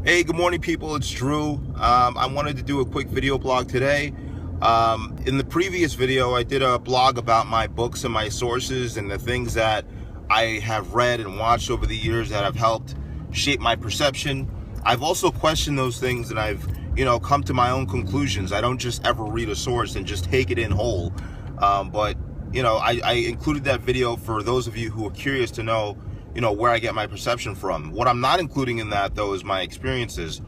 Hey, good morning, people. It's Drew. I wanted to do a quick video blog today. In the previous video, I did a blog about my books and my sources and the things that I have read and watched over the years that have helped shape my perception. I've also questioned those things and I've, come to my own conclusions. I don't just ever read a source and just take it in whole. But I included that video for those of you who are curious to know where I get my perception from. What I'm not including in that, though, is my experiences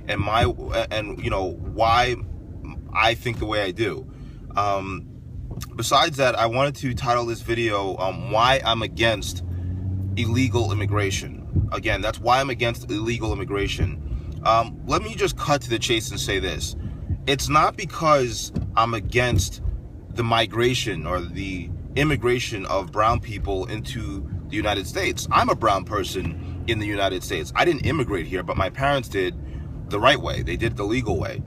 and why I think the way I do. Besides that, I wanted to title this video why I'm against illegal immigration. Again, that's why I'm against illegal immigration. Let me just cut to the chase and say this. It's not because I'm against the migration or the immigration of brown people into the United States. I'm a brown person in the United States. I didn't immigrate here, but my parents did the right way. They did the legal way.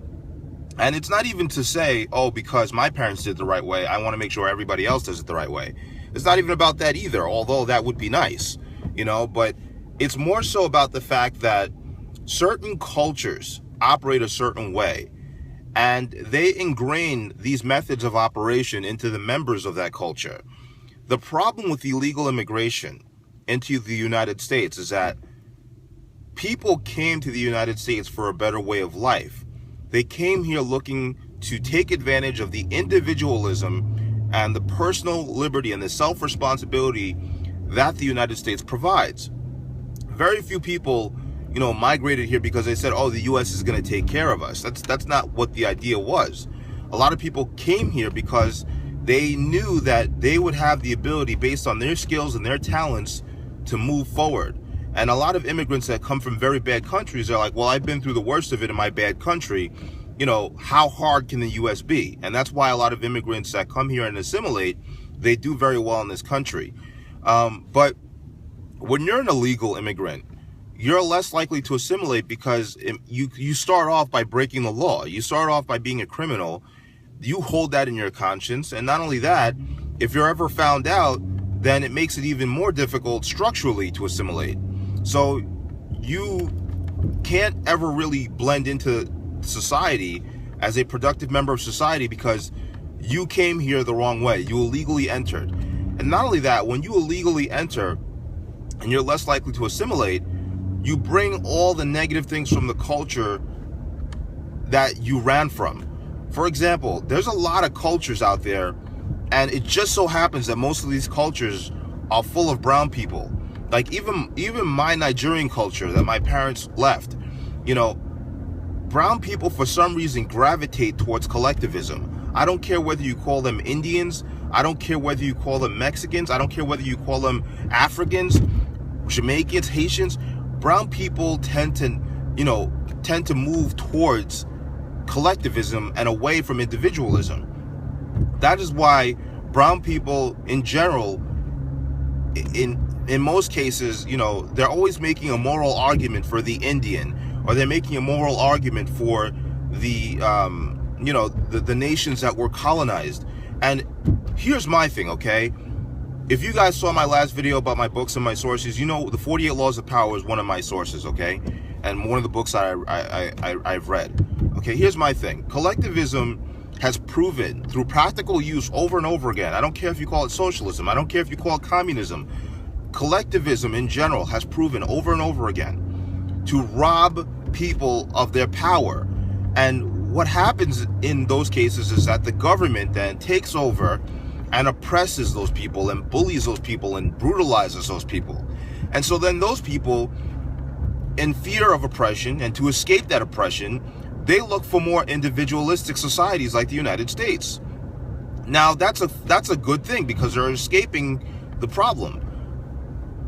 And it's not even to say, oh, because my parents did the right way, I want to make sure everybody else does it the right way. It's not even about that either, although that would be nice, but it's more so about the fact that certain cultures operate a certain way, and they ingrain these methods of operation into the members of that culture. The problem with illegal immigration into the United States is that people came to the United States for a better way of life. They came here looking to take advantage of the individualism and the personal liberty and the self-responsibility that the United States provides. Very few people, migrated here because they said, oh, the U.S. is going to take care of us. That's not what the idea was. A lot of people came here because they knew that they would have the ability, based on their skills and their talents, to move forward. And a lot of immigrants that come from very bad countries are like, well, I've been through the worst of it in my bad country. How hard can the U.S. be? And that's why a lot of immigrants that come here and assimilate, they do very well in this country. But when you're an illegal immigrant, you're less likely to assimilate because you start off by breaking the law. You start off by being a criminal. You hold that in your conscience. And not only that, if you're ever found out, then it makes it even more difficult structurally to assimilate. So you can't ever really blend into society as a productive member of society because you came here the wrong way. You illegally entered. And not only that, when you illegally enter and you're less likely to assimilate, you bring all the negative things from the culture that you ran from. For example, there's a lot of cultures out there, and it just so happens that most of these cultures are full of brown people. Like even my Nigerian culture that my parents left, brown people for some reason gravitate towards collectivism. I don't care whether you call them Indians, I don't care whether you call them Mexicans, I don't care whether you call them Africans, Jamaicans, Haitians. Brown people tend to move towards collectivism and away from individualism. That is why brown people in general, in most cases, they're always making a moral argument for the Indian, or they're making a moral argument for the the nations that were colonized. And here's my thing, okay? If you guys saw my last video about my books and my sources, the 48 Laws of Power is one of my sources, okay? And one of the books I've read. Okay, here's my thing. Collectivism has proven through practical use over and over again. I don't care if you call it socialism. I don't care if you call it communism. Collectivism in general has proven over and over again to rob people of their power. And what happens in those cases is that the government then takes over and oppresses those people and bullies those people and brutalizes those people. And so then those people, in fear of oppression and to escape that oppression, they look for more individualistic societies like the United States. Now that's a good thing because they're escaping the problem.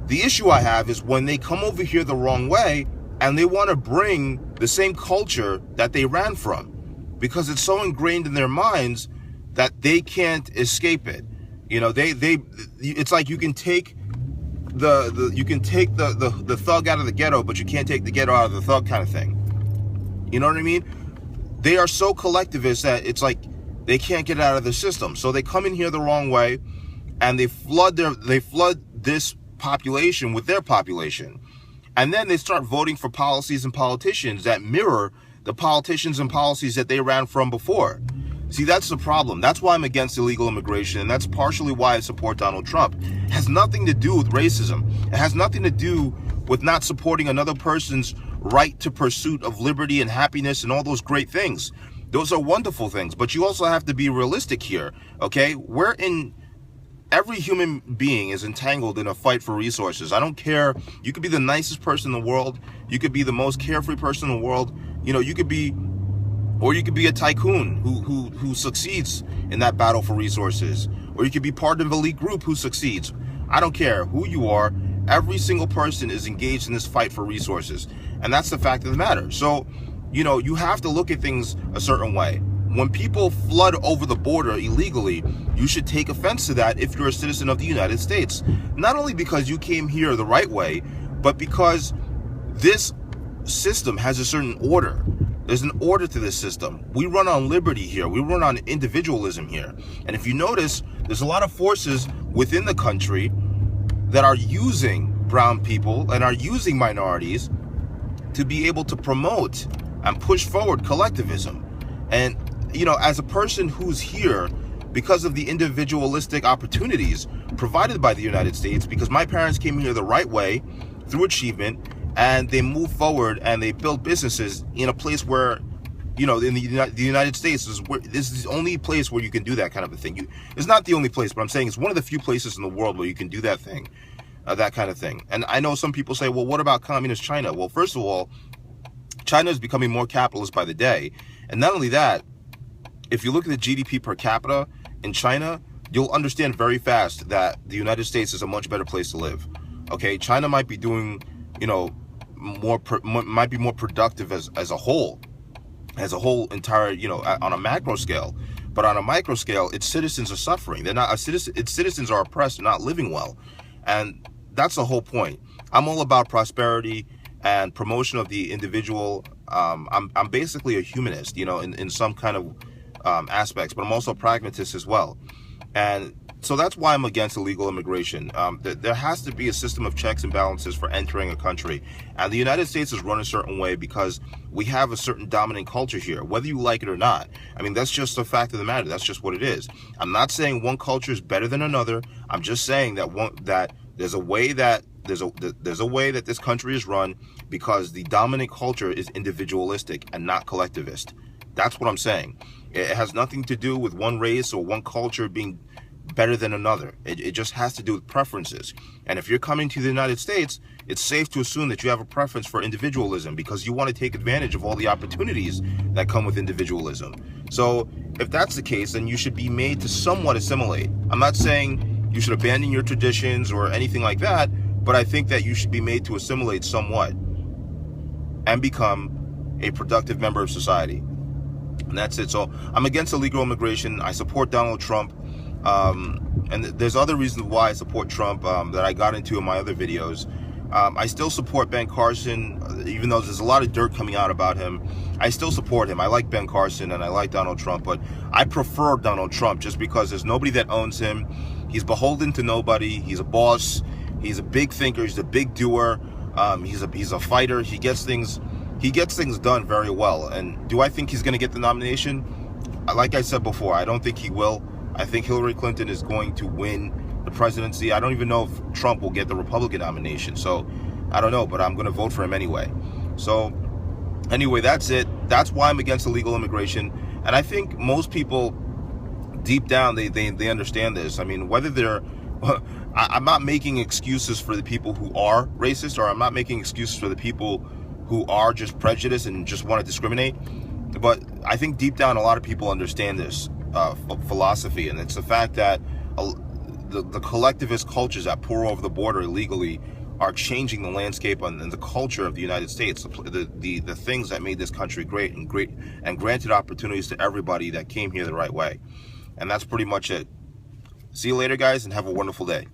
The issue I have is when they come over here the wrong way and they want to bring the same culture that they ran from, because it's so ingrained in their minds that they can't escape it. It's like you can take the thug out of the ghetto, but you can't take the ghetto out of the thug kind of thing. You know what I mean? They are so collectivist that it's like they can't get out of the system. So they come in here the wrong way, and they flood this population with their population. And then they start voting for policies and politicians that mirror the politicians and policies that they ran from before. See, that's the problem. That's why I'm against illegal immigration, and that's partially why I support Donald Trump. It has nothing to do with racism. It has nothing to do with not supporting another person's right to pursuit of liberty and happiness and all those great things. Those are wonderful things, but you also have to be realistic here, okay? Every human being is entangled in a fight for resources. I don't care. You could be the nicest person in the world. You could be the most carefree person in the world. You know, you could be a tycoon who succeeds in that battle for resources. Or you could be part of an elite group who succeeds. I don't care who you are. Every single person is engaged in this fight for resources. And that's the fact of the matter. So, you know, you have to look at things a certain way. When people flood over the border illegally, you should take offense to that if you're a citizen of the United States. Not only because you came here the right way, but because this system has a certain order. There's an order to this system. We run on liberty here. We run on individualism here. And if you notice, there's a lot of forces within the country that are using brown people and are using minorities to be able to promote and push forward collectivism. And, you know, as a person who's here because of the individualistic opportunities provided by the United States, because my parents came here the right way through achievement, and they moved forward and they built businesses in a place where, you know, in the United States this is the only place where you can do that kind of a thing. It's not the only place, but I'm saying it's one of the few places in the world where you can do that thing, that kind of thing. And I know some people say, well, what about communist China? Well, first of all, China is becoming more capitalist by the day. And not only that, if you look at the GDP per capita in China, you'll understand very fast that the United States is a much better place to live. Okay, China might be doing, you know, might be more productive as a whole entire, you know, on a macro scale. But on a micro scale, its citizens are suffering. Its citizens are oppressed and not living well. And that's the whole point. I'm all about prosperity and promotion of the individual. I'm basically a humanist, you know, in some kind of aspects, but I'm also a pragmatist as well. And so that's why I'm against illegal immigration. There has to be a system of checks and balances for entering a country. And the United States is run a certain way because we have a certain dominant culture here, whether you like it or not. I mean, that's just the fact of the matter. That's just what it is. I'm not saying one culture is better than another. I'm just saying that there's a way that this country is run because the dominant culture is individualistic and not collectivist. That's what I'm saying. It has nothing to do with one race or one culture being better than another. It just has to do with preferences. And if you're coming to the United States, it's safe to assume that you have a preference for individualism because you want to take advantage of all the opportunities that come with individualism. So if that's the case, then you should be made to somewhat assimilate. I'm not saying you should abandon your traditions or anything like that, but I think that you should be made to assimilate somewhat and become a productive member of society. And that's it. So I'm against illegal immigration. I support Donald Trump. And there's other reasons why I support Trump that I got into in my other videos. I still support Ben Carson, even though there's a lot of dirt coming out about him. I still support him. I like Ben Carson and I like Donald Trump, but I prefer Donald Trump just because there's nobody that owns him. He's beholden to nobody. He's a boss. He's a big thinker. He's a big doer. He's a fighter. He gets things done very well. And do I think he's going to get the nomination? Like I said before, I don't think he will. I think Hillary Clinton is going to win the presidency. I don't even know if Trump will get the Republican nomination. So I don't know, but I'm going to vote for him anyway. So anyway, that's it. That's why I'm against illegal immigration. And I think most people deep down, they understand this. I mean, whether they're, I'm not making excuses for the people who are racist, or I'm not making excuses for the people who are just prejudiced and just want to discriminate. But I think deep down, a lot of people understand this philosophy, and it's the fact that the collectivist cultures that pour over the border illegally are changing the landscape and the culture of the United States, the things that made this country great and granted opportunities to everybody that came here the right way. And that's pretty much it. See you later, guys, and have a wonderful day.